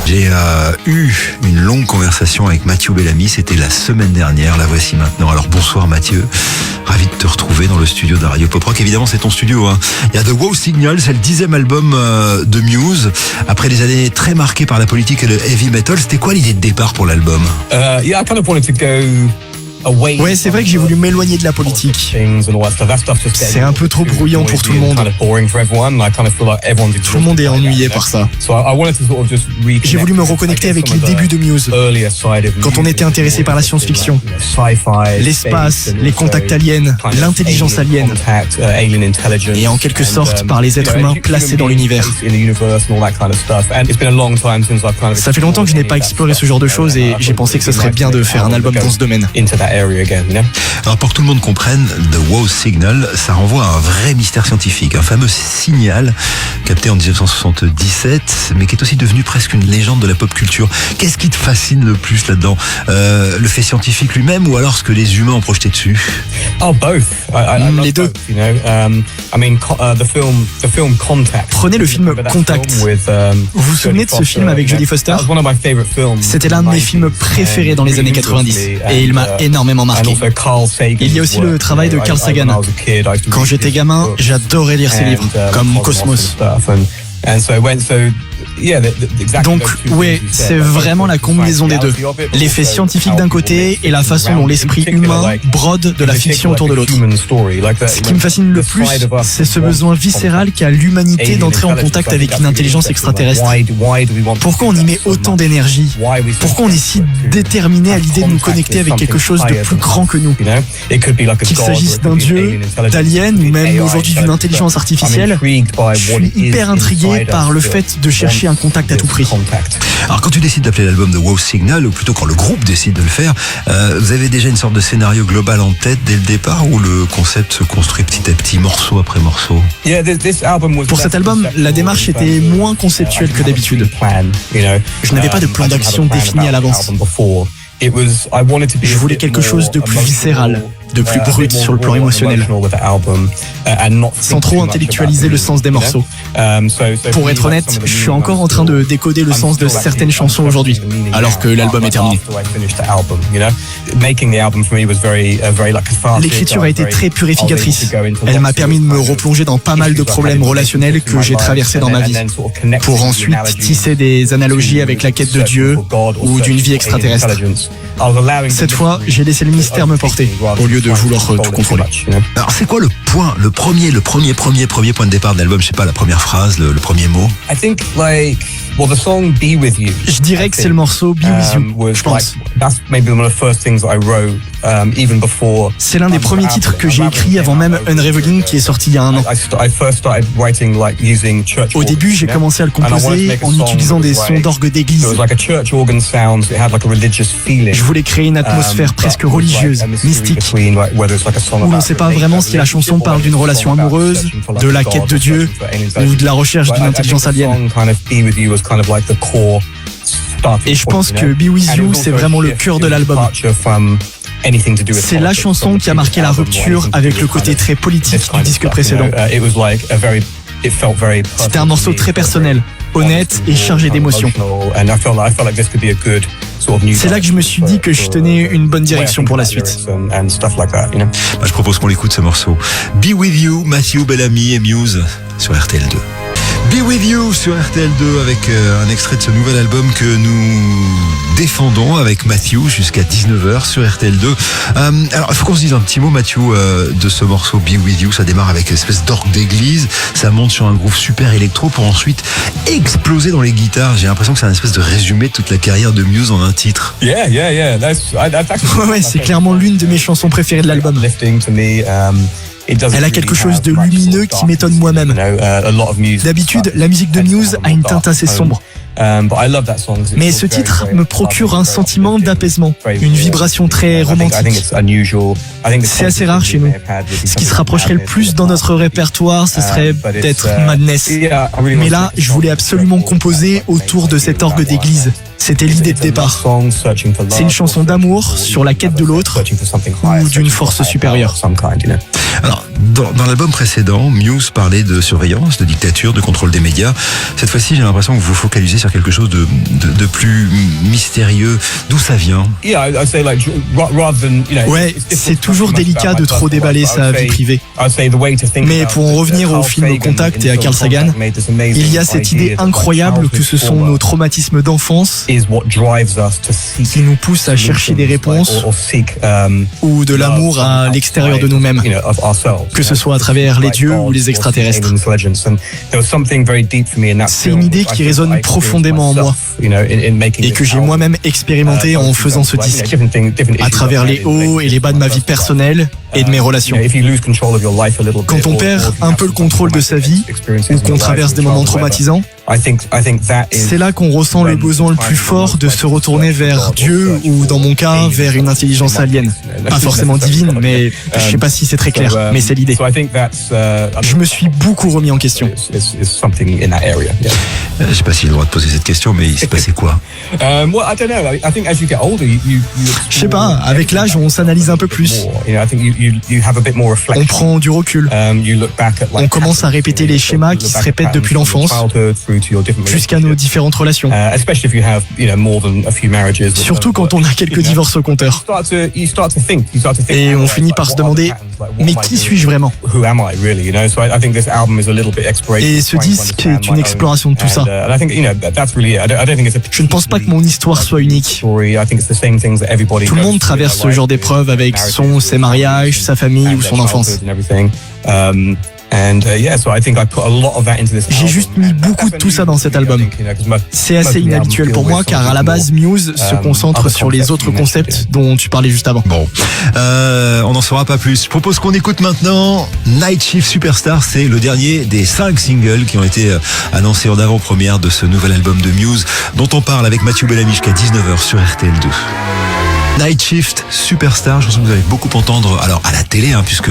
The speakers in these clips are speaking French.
J'ai eu une longue conversation avec Mathieu Bellamy, c'était la semaine dernière, la voici maintenant. Alors bonsoir Mathieu, ravi de te retrouver dans le studio de Radio Pop Rock. Évidemment c'est ton studio, hein. Il y a The Wow Signal, c'est le 10e album de Muse. Après des années très marquées par la politique et le heavy metal, c'était quoi l'idée de départ pour l'album? Ouais, c'est vrai que j'ai voulu m'éloigner de la politique. C'est un peu trop bruyant pour tout le monde. Tout le monde est ennuyé par ça. J'ai voulu me reconnecter avec les débuts de Muse, quand on était intéressé par la science-fiction, l'espace, les contacts aliens, l'intelligence alien, et en quelque sorte par les êtres humains placés dans l'univers. Ça fait longtemps que je n'ai pas exploré ce genre de choses et j'ai pensé que ce serait bien de faire un album dans ce domaine. Alors pour que tout le monde comprenne, The Wow Signal, ça renvoie à un vrai mystère scientifique, un fameux signal capté en 1977, mais qui est aussi devenu presque une légende de la pop culture. Qu'est-ce qui te fascine le plus là-dedans? Le fait scientifique lui-même ou alors ce que les humains ont projeté dessus? Les deux. Prenez le film Contact. Vous vous souvenez de ce film avec Jodie Foster? C'était l'un de mes films préférés dans les années 90 et il m'a énormément marqué. Il y a aussi le travail de Carl Sagan. Quand j'étais gamin, j'adorais lire ses livres, comme Cosmos. Donc, oui, c'est vraiment la combinaison des deux. L'effet scientifique d'un côté et la façon dont l'esprit humain brode de la fiction autour de l'autre. Ce qui me fascine le plus, c'est ce besoin viscéral qu'a l'humanité d'entrer en contact avec une intelligence extraterrestre. Pourquoi on y met autant d'énergie? Pourquoi on est si déterminé à l'idée de nous connecter avec quelque chose de plus grand que nous? Qu'il s'agisse d'un dieu, d'alien ou même aujourd'hui d'une intelligence artificielle, je suis hyper intrigué par le fait de chercher un contact à tout prix. Alors quand tu décides d'appeler l'album The Wow Signal, ou plutôt quand le groupe décide de le faire, vous avez déjà une sorte de scénario global en tête dès le départ ou le concept se construit petit à petit, morceau après morceau? Pour cet album, la démarche était moins conceptuelle que d'habitude. Je n'avais pas de plan d'action défini à l'avance. Je voulais quelque chose de plus viscéral, de plus brut sur le plan émotionnel, sans trop intellectualiser le sens des morceaux. Pour être honnête, je suis encore en train de décoder le sens de certaines chansons aujourd'hui, alors que l'album est terminé. L'écriture a été très purificatrice. Elle m'a permis de me replonger dans pas mal de problèmes relationnels que j'ai traversés dans ma vie, pour ensuite tisser des analogies avec la quête de Dieu ou d'une vie extraterrestre. Cette fois, j'ai laissé le mystère me porter, au lieu de vouloir tout contrôler. Alors c'est quoi le premier point de départ de l'album? Je sais pas, la première phrase, le premier mot? Je dirais que c'est le morceau Be With You, je pense. C'est l'un des premiers titres que j'ai écrit avant même Unraveling qui est sorti il y a un an. Au début, j'ai commencé à le composer en utilisant des sons d'orgue d'église. Je voulais créer une atmosphère presque religieuse, mystique, où on ne sait pas vraiment si la chanson parle d'une relation amoureuse, de la quête de Dieu ou de la recherche d'une intelligence alien. Et je pense que Be With You, c'est vraiment le cœur de l'album. C'est la chanson qui a marqué la rupture avec le côté très politique du disque précédent. C'était un morceau très personnel, honnête et chargé d'émotions. C'est là que je me suis dit que je tenais une bonne direction pour la suite. Je propose qu'on l'écoute ce morceau. Be With You, Mathieu Bellamy et Muse sur RTL2. Be With You sur RTL2 avec un extrait de ce nouvel album que nous défendons avec Mathieu jusqu'à 19h sur RTL2. Alors il faut qu'on se dise un petit mot, Mathieu, de ce morceau Be With You. Ça démarre avec une espèce d'orgue d'église, ça monte sur un groove super électro pour ensuite exploser dans les guitares. J'ai l'impression que c'est un espèce de résumé de toute la carrière de Muse en un titre. Ouais, c'est clairement l'une de mes chansons préférées de l'album. Elle a quelque chose de lumineux qui m'étonne moi-même. D'habitude, la musique de Muse a une teinte assez sombre. Mais ce titre me procure un sentiment d'apaisement, une vibration très romantique. C'est assez rare chez nous. Ce qui se rapprocherait le plus dans notre répertoire, ce serait peut-être Madness. Mais là, je voulais absolument composer autour de cet orgue d'église. C'était l'idée de départ. C'est une chanson d'amour sur la quête de l'autre ou d'une force supérieure. Alors, dans l'album précédent, Muse parlait de surveillance, de dictature, de contrôle des médias. Cette fois-ci, j'ai l'impression que vous vous focalisez sur quelque chose de plus mystérieux. D'où ça vient? Ouais, c'est toujours délicat de trop déballer sa vie privée. Mais pour en revenir au film Contact et à Carl Sagan, il y a cette idée incroyable que ce sont nos traumatismes d'enfance qui nous poussent à chercher des réponses ou de l'amour à l'extérieur de nous-mêmes, que ce soit à travers les dieux ou les extraterrestres. C'est une idée qui résonne profondément en moi et que j'ai moi-même expérimenté en faisant ce disque, à travers les hauts et les bas de ma vie personnelle et de mes relations. Quand on perd un peu le contrôle de sa vie ou qu'on traverse des moments traumatisants, c'est là qu'on ressent le besoin le plus fort de se retourner vers Dieu ou, dans mon cas, vers une intelligence alien. Pas forcément divine, mais je sais pas si c'est très clair, mais c'est l'idée. Je me suis beaucoup remis en question. Je sais pas si j'ai le droit de poser cette question, mais il s'est passé quoi? Je sais pas, avec l'âge, on s'analyse un peu plus. On prend du recul. On commence à répéter les schémas qui se répètent depuis l'enfance jusqu'à nos différentes relations. Surtout quand on a quelques divorces au compteur. Et on finit par se demander, mais qui suis-je vraiment? Et ce disque est une exploration de tout ça. Je ne pense pas que mon histoire soit unique. Tout le monde traverse ce genre d'épreuve avec ses mariages, sa famille ou son enfance. J'ai juste mis beaucoup de tout ça dans cet album. C'est assez inhabituel pour moi car à la base Muse se concentre sur les autres concepts dont tu parlais juste avant. Bon, on n'en saura pas plus. Je propose qu'on écoute maintenant Night Shift Superstar. C'est le dernier des 5 singles qui ont été annoncés en avant-première de ce nouvel album de Muse dont on parle avec Mathieu Bellamy jusqu'à 19h sur RTL2. Night Shift Superstar, chanson que vous allez beaucoup entendre alors à la télé, puisque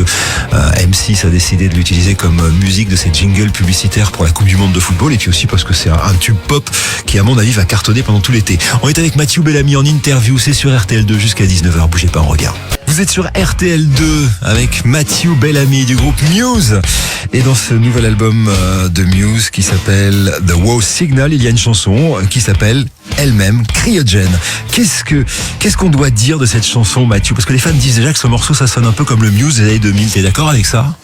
M6 a décidé de l'utiliser comme musique de ses jingles publicitaires pour la Coupe du Monde de football, et puis aussi parce que c'est un tube pop qui à mon avis va cartonner pendant tout l'été. On est avec Mathieu Bellamy en interview, c'est sur RTL2 jusqu'à 19h, bougez pas, on regarde. Vous êtes sur RTL2 avec Mathieu Bellamy du groupe Muse, et dans ce nouvel album de Muse qui s'appelle The Wow Signal, il y a une chanson qui s'appelle elle-même Cryogen. Qu'est-ce qu'on doit dire de cette chanson, Mathieu? Parce que les fans disent déjà que ce morceau, ça sonne un peu comme le Muse des années 2000. T'es d'accord avec ça?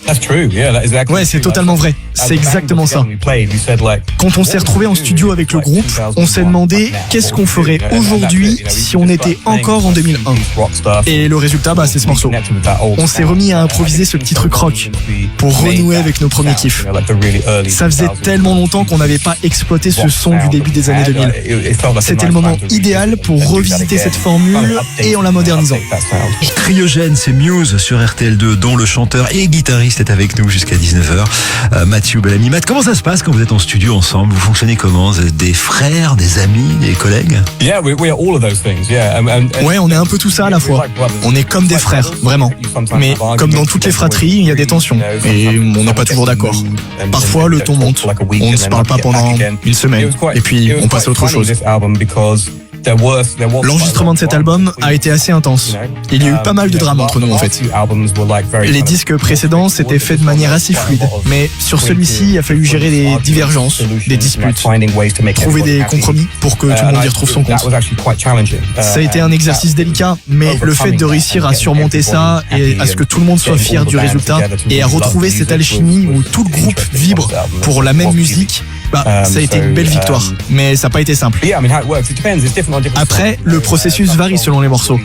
Ouais, c'est totalement vrai. C'est exactement ça. Quand on s'est retrouvé en studio avec le groupe, on s'est demandé qu'est-ce qu'on ferait aujourd'hui si on était encore en 2001. Et le résultat, c'est ce morceau. On s'est remis à improviser ce petit truc rock pour renouer avec nos premiers kiffs. Ça faisait tellement longtemps qu'on n'avait pas exploité ce son du début des années 2000. C'était le moment idéal pour revisiter cette formule et en la modernisant. Cryogène, c'est Muse sur RTL2, dont le chanteur et guitariste est avec nous jusqu'à 19h. Mathieu Bellamy. Matt, comment ça se passe quand vous êtes en studio ensemble? Vous fonctionnez comment? Vous êtes des frères, des amis, des collègues? Ouais, on est un peu tout ça à la fois. On est comme des frères, vraiment. Mais comme dans toutes les fratries, il y a des tensions. Et on n'est pas toujours d'accord. Parfois, le ton monte. On ne se parle pas pendant une semaine. Et puis, on passe à autre chose. L'enregistrement de cet album a été assez intense. Il y a eu pas mal de drames entre nous en fait. Les disques précédents s'étaient faits de manière assez fluide, mais sur celui-ci, il a fallu gérer des divergences, des disputes, trouver des compromis pour que tout le monde y retrouve son compte. Ça a été un exercice délicat, mais le fait de réussir à surmonter ça et à ce que tout le monde soit fier du résultat et à retrouver cette alchimie où tout le groupe vibre pour la même musique, ça a été une belle victoire, mais ça n'a pas été simple. Après, le processus varie selon les morceaux.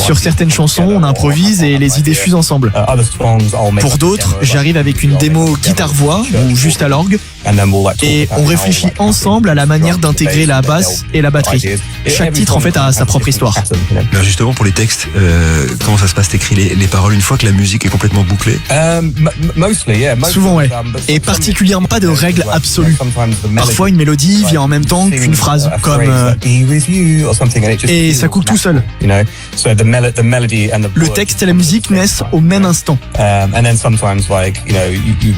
Sur certaines chansons, on improvise et les idées fusent ensemble. Pour d'autres, j'arrive avec une démo guitare-voix ou juste à l'orgue et on réfléchit ensemble à la manière d'intégrer la basse et la batterie. Chaque titre en fait a sa propre histoire. Alors justement pour les textes, comment ça se passe? T'écris les paroles une fois que la musique est complètement bouclée? Souvent ouais, et particulièrement pas de règles absolues. Parfois une mélodie vient en même temps qu'une phrase, comme et ça coule tout seul. Le texte et la musique naissent au même instant.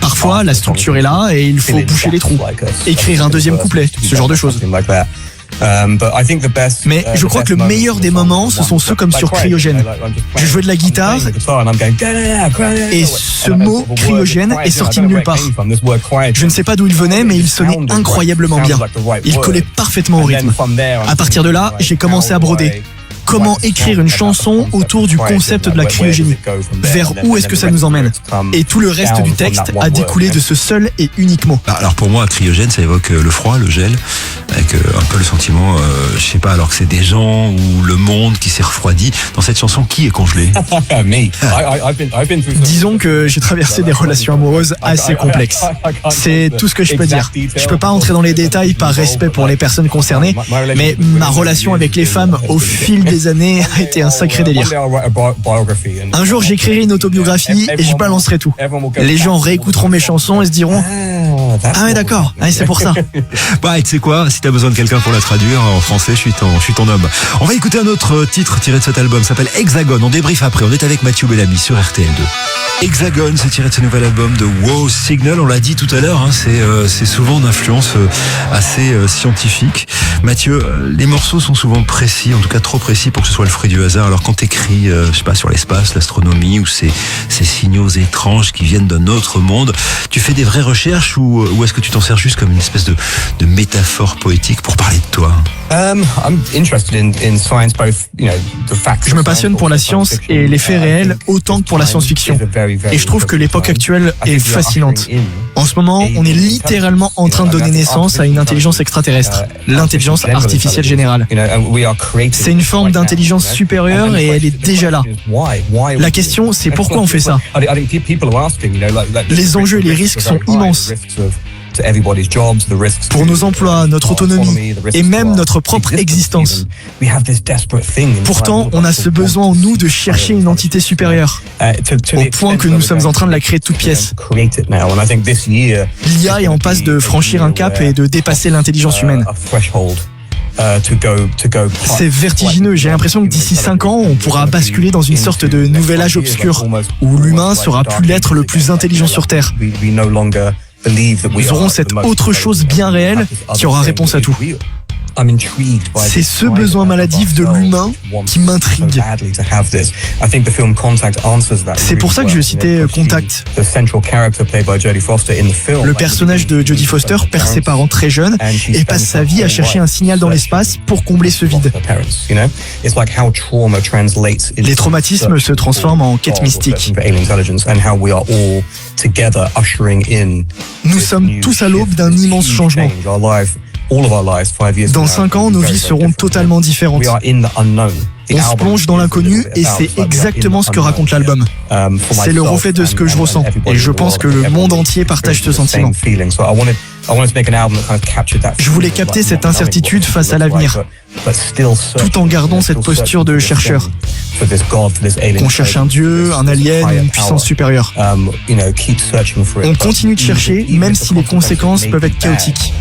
Parfois la structure est là et il faut boucher les trous, écrire un deuxième couplet, ce genre de choses. Mais je crois que le meilleur des moments, ce sont ceux comme sur Cryogène. Je jouais de la guitare et ce mot cryogène est sorti de nulle part. Je ne sais pas d'où il venait, mais il sonnait incroyablement bien. Il collait parfaitement au rythme. À partir de là, j'ai commencé à broder. Comment écrire une chanson autour du concept de la cryogénie? Vers où est-ce que ça nous emmène? Et tout le reste du texte a découlé de ce seul et unique mot. Alors pour moi, cryogène, ça évoque le froid, le gel, avec un peu le sentiment, je sais pas, alors que c'est des gens ou le monde qui s'est refroidi. Dans cette chanson, qui est congelé? Disons que j'ai traversé des relations amoureuses assez complexes. C'est tout ce que je peux dire. Je peux pas entrer dans les détails par respect pour les personnes concernées, mais ma relation avec les femmes au fil des années a été un sacré délire. Un jour, j'écrirai une autobiographie et je balancerai tout. Les gens réécouteront mes chansons et se diront « Ah ouais, d'accord, ah, c'est pour ça. » Bah, tu sais quoi, si t'as besoin de quelqu'un pour la traduire en français, je suis ton homme. On va écouter un autre titre tiré de cet album, ça s'appelle Hexagone. On débrief après, on est avec Mathieu Bellamy sur RTL2. Hexagone, c'est tiré de ce nouvel album de Wow Signal. On l'a dit tout à l'heure, hein, c'est souvent d'influence assez scientifique. Mathieu, les morceaux sont souvent précis, en tout cas trop précis pour que ce soit le fruit du hasard. Alors quand t'écris, je sais pas, sur l'espace, l'astronomie ou ces signaux étranges qui viennent d'un autre monde, tu fais des vraies recherches ou est-ce que tu t'en sers juste comme une espèce de métaphore poétique pour parler de toi? Je me passionne pour la science et les faits réels autant que pour la science-fiction. Et je trouve que l'époque actuelle est fascinante. En ce moment, on est littéralement en train de donner naissance à une intelligence extraterrestre, l'intelligence artificielle générale. C'est une forme d'intelligence supérieure et elle est déjà là. La question, c'est pourquoi on fait ça? Les enjeux et les risques sont immenses. Pour nos emplois, notre autonomie et même notre propre existence. Pourtant, on a ce besoin en nous de chercher une entité supérieure, au point que nous sommes en train de la créer de toutes pièces. L'IA est en passe de franchir un cap et de dépasser l'intelligence humaine. C'est vertigineux, j'ai l'impression que d'ici 5 ans, on pourra basculer dans une sorte de nouvel âge obscur, où l'humain sera plus l'être le plus intelligent sur Terre. Nous aurons cette autre chose bien réelle qui aura réponse à tout. C'est ce besoin maladif de l'humain qui m'intrigue. C'est pour ça que je citais Contact. Le personnage de Jodie Foster perd ses parents très jeunes et passe sa vie à chercher un signal dans l'espace pour combler ce vide. Les traumatismes se transforment en quête mystique. Nous sommes tous à l'aube d'un immense changement. Dans 5 ans, nos vies seront totalement différentes. On se plonge dans l'inconnu et c'est exactement ce que raconte l'album. C'est le reflet de ce que je ressens et je pense que le monde entier partage ce sentiment. Je voulais capter cette incertitude face à l'avenir, tout en gardant cette posture de chercheur. Qu'on cherche un dieu, un alien, une puissance supérieure. On continue de chercher, même si les conséquences peuvent être chaotiques.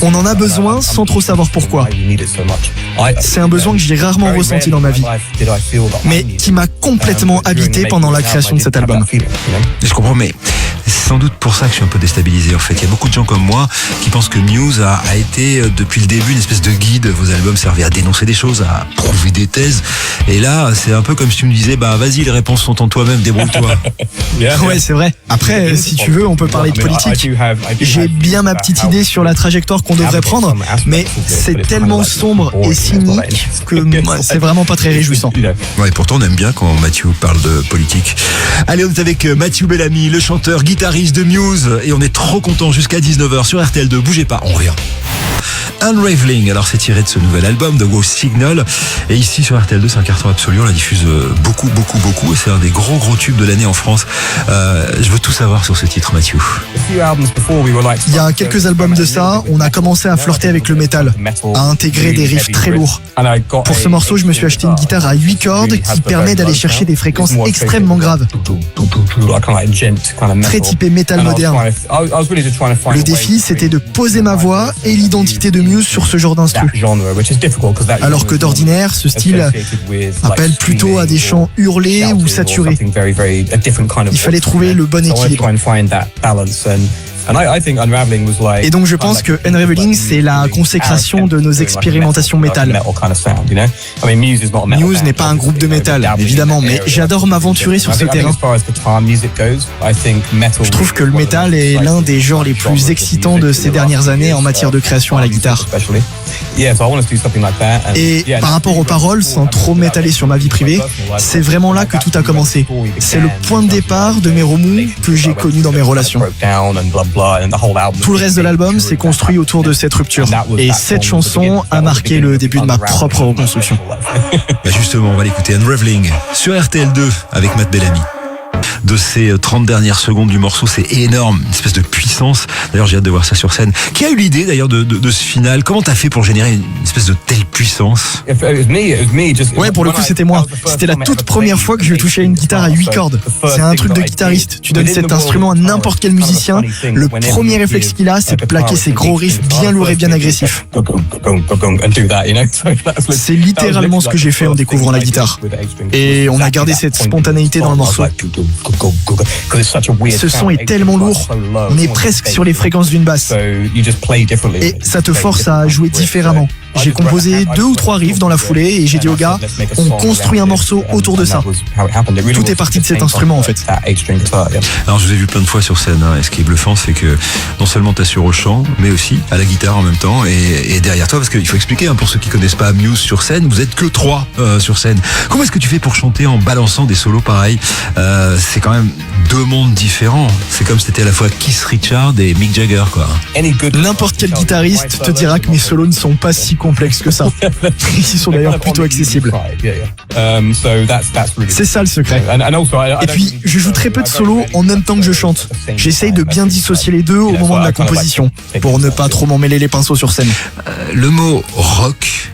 On en a besoin sans trop savoir pourquoi. C'est un besoin que j'ai rarement ressenti dans ma vie, mais qui m'a complètement habité pendant la création de cet album. Je comprends, mais c'est sans doute pour ça que je suis un peu déstabilisé en fait. Il y a beaucoup de gens comme moi qui pensent que Muse a été depuis le début une espèce de guide. Vos albums servaient à dénoncer des choses, à prouver des thèses. Et là, c'est un peu comme si tu me disais, bah vas-y, les réponses sont en toi-même, débrouille-toi. Ouais, c'est vrai. Après, si tu veux, on peut parler de politique. J'ai bien ma petite idée sur la trajectoire qu'on devrait prendre, mais c'est tellement sombre et cynique que c'est vraiment pas très réjouissant. Ouais, pourtant on aime bien quand Mathieu parle de politique. Allez, on est avec Mathieu Bellamy, le chanteur, guitariste de Muse, et on est trop content jusqu'à 19h sur RTL2. Bougez pas, on revient. Unraveling, alors c'est tiré de ce nouvel album de Wow Signal, et ici sur RTL2 c'est un carton absolu, on la diffuse beaucoup et c'est un des gros tubes de l'année en France. Je veux tout savoir sur ce titre, Mathieu. Il y a quelques albums de ça, on a commencé à flirter avec le métal, à intégrer des riffs très lourds. Pour ce morceau, je me suis acheté une guitare à 8 cordes qui permet d'aller chercher des fréquences extrêmement graves, très typé métal moderne. Le défi, c'était de poser ma voix et l'identité de Muse sur ce genre d'instru. Alors que d'ordinaire, ce style appelle plutôt à des chants hurlés ou saturés. Il fallait trouver le bon équilibre. Et donc je pense que Unraveling, c'est la consécration de nos expérimentations métal. Muse n'est pas un groupe de métal, évidemment, mais j'adore m'aventurer sur ce terrain. Je trouve que le métal est l'un des genres les plus excitants de ces dernières années en matière de création à la guitare. Et par rapport aux paroles, sans trop m'étaler sur ma vie privée, c'est vraiment là que tout a commencé. C'est le point de départ de mes remous que j'ai connus dans mes relations. Tout le reste de l'album s'est construit autour de cette rupture. Et cette chanson a marqué le début de ma propre reconstruction. Bah justement, on va l'écouter, Unraveling, sur RTL2 avec Matt Bellamy. De ces 30 dernières secondes du morceau, c'est énorme, une espèce de puissance. D'ailleurs, j'ai hâte de voir ça sur scène. Qui a eu l'idée d'ailleurs de ce final? Comment t'as fait pour générer une espèce de telle puissance? Ouais, pour le coup, c'était moi. C'était la toute première fois que je touchais une guitare à 8 cordes. C'est un truc de guitariste. Tu donnes cet instrument à n'importe quel musicien, le premier réflexe qu'il a, c'est de plaquer ses gros riffs bien lourds et bien agressifs. C'est littéralement ce que j'ai fait en découvrant la guitare. Et on a gardé cette spontanéité dans le morceau. Ce son est tellement lourd, on est presque sur les fréquences d'une basse. Et ça te force à jouer différemment. J'ai composé 2 ou 3 riffs dans la foulée et j'ai dit aux gars, on construit un morceau autour de ça. Tout est parti de cet instrument en fait. Alors je vous ai vu plein de fois sur scène, hein, et ce qui est bluffant, c'est que non seulement t'assures au chant, mais aussi à la guitare en même temps, et derrière toi, parce qu'il faut expliquer, hein, pour ceux qui connaissent pas Muse sur scène, vous êtes que 3 sur scène. Comment est-ce que tu fais pour chanter en balançant des solos pareils? C'est quand même 2 mondes différents. C'est comme si c'était à la fois Keith Richards et Mick Jagger, quoi. N'importe quel guitariste te dira que mes solos ne sont pas si complexes que ça. Ils sont d'ailleurs plutôt accessibles. C'est ça le secret. Et puis, je joue très peu de solos en même temps que je chante. J'essaye de bien dissocier les deux au moment de la composition, pour ne pas trop m'en mêler les pinceaux sur scène. Le mot rock,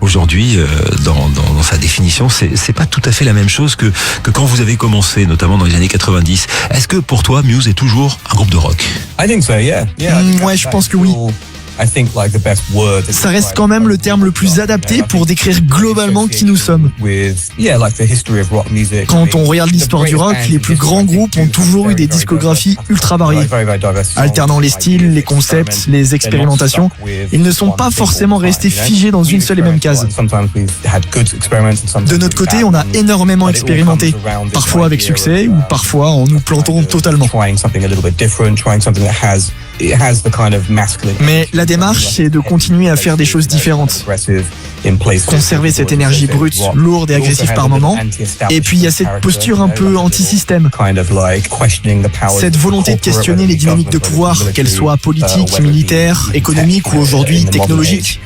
aujourd'hui, dans sa définition, c'est pas tout à fait la même chose que quand vous avez commencé, notamment dans les années 90. Est-ce que pour toi, Muse est toujours un groupe de rock? Ouais, je pense que oui. Ça reste quand même le terme le plus adapté pour décrire globalement qui nous sommes. Quand on regarde l'histoire du rock, les plus grands groupes ont toujours eu des discographies ultra variées. Alternant les styles, les concepts, les expérimentations, ils ne sont pas forcément restés figés dans une seule et même case. De notre côté, on a énormément expérimenté, parfois avec succès ou parfois en nous plantant totalement. Mais la démarche, c'est de continuer à faire des choses différentes. Conserver cette énergie brute, lourde et agressive par moment. Et puis il y a cette posture un peu anti-système. Cette volonté de questionner les dynamiques de pouvoir, qu'elles soient politiques, militaires, économiques ou aujourd'hui technologiques.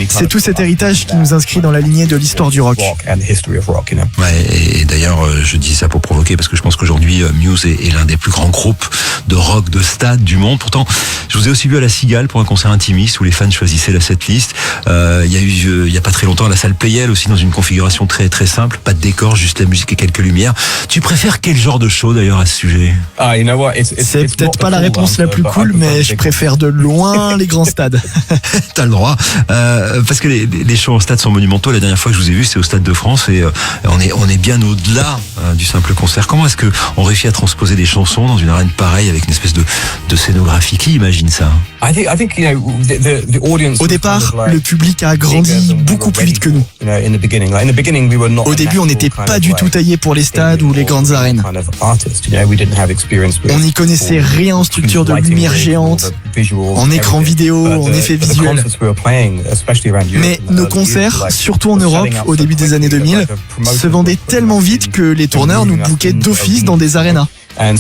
C'est tout cet héritage qui nous inscrit dans la lignée de l'histoire du rock. Ouais, et d'ailleurs, je dis ça pour provoquer parce que je pense qu'aujourd'hui, Muse est l'un des plus grands groupes de rock de stade du monde. Pourtant, je vous ai aussi vu à la Cigale pour un concert intimiste où les fans choisissaient la setlist. Il y a eu, il y a pas très longtemps, à la salle Playel aussi, dans une configuration très très simple, pas de décor, juste la musique et quelques lumières. Tu préfères quel genre de show d'ailleurs à ce sujet? C'est peut-être pas la réponse la plus cool, mais je préfère de loin les grands stades. T'as le droit, parce que les shows en stade sont monumentaux. La dernière fois que je vous ai vu, c'est au Stade de France, et on est bien au-delà du simple concert. Comment est-ce que on réussit à transposer des chansons dans une arène pareille avec une espèce de scénographie? Qui imagine ça? Au départ, le public a grandi beaucoup plus vite que nous. Au début, on n'était pas du tout taillé pour les stades ou les grandes arènes. On n'y connaissait rien en structure de lumière géante, en écran vidéo, en effets visuels. Mais nos concerts, surtout en Europe, au début des années 2000, se vendaient tellement vite que les tourneurs nous bookaient d'office dans des arénas. On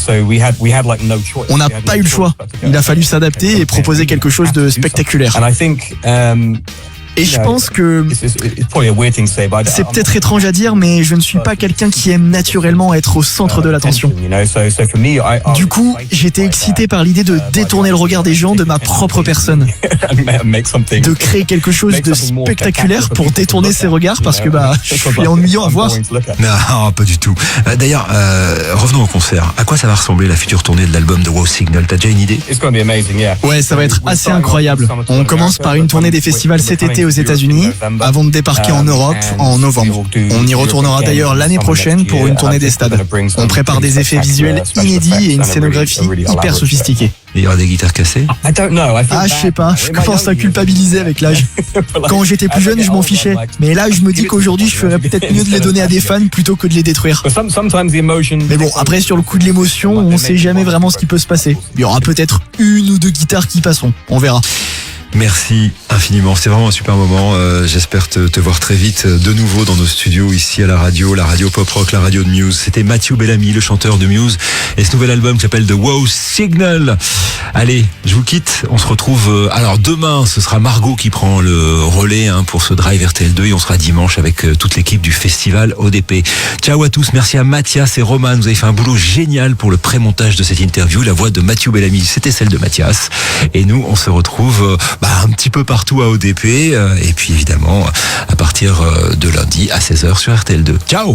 n'a pas eu le choix. Il a fallu s'adapter et proposer quelque chose de spectaculaire. Et je pense que c'est peut-être étrange à dire, mais je ne suis pas quelqu'un qui aime naturellement être au centre de l'attention. Du coup, j'étais excité par l'idée de détourner le regard des gens de ma propre personne. De créer quelque chose de spectaculaire pour détourner ces regards, parce que je suis ennuyant à voir. Non, pas du tout. D'ailleurs, revenons au concert. À quoi ça va ressembler la future tournée de l'album de Wow Signal? T'as déjà une idée? Ouais, ça va être assez incroyable. On commence par une tournée des festivals cet été l'été aux États-Unis avant de débarquer en Europe en novembre. On y retournera d'ailleurs l'année prochaine pour une tournée des stades. On prépare des effets visuels inédits et une scénographie hyper sophistiquée. Et il y aura des guitares cassées? Ah, je sais pas, je commence à culpabiliser avec l'âge. Quand j'étais plus jeune, je m'en fichais. Mais là, je me dis qu'aujourd'hui, je ferais peut-être mieux de les donner à des fans plutôt que de les détruire. Mais bon, après, sur le coup de l'émotion, on sait jamais vraiment ce qui peut se passer. Il y aura peut-être une ou deux guitares qui passeront. On verra. Merci infiniment, c'était vraiment un super moment. J'espère te voir très vite de nouveau dans nos studios ici à la radio Pop Rock, la radio de Muse. C'était Matthew Bellamy, le chanteur de Muse, et ce nouvel album qui s'appelle The Wow Signal. Allez, je vous quitte, on se retrouve alors demain, ce sera Margot qui prend le relais pour ce Drive RTL2, et on sera dimanche avec toute l'équipe du festival ODP. Ciao à tous, merci à Mathias et Roman, vous avez fait un boulot génial pour le pré-montage de cette interview. La voix de Matthew Bellamy, c'était celle de Mathias, et nous on se retrouve un petit peu partout à ODP, et puis évidemment à partir de lundi à 16h sur RTL2. Ciao.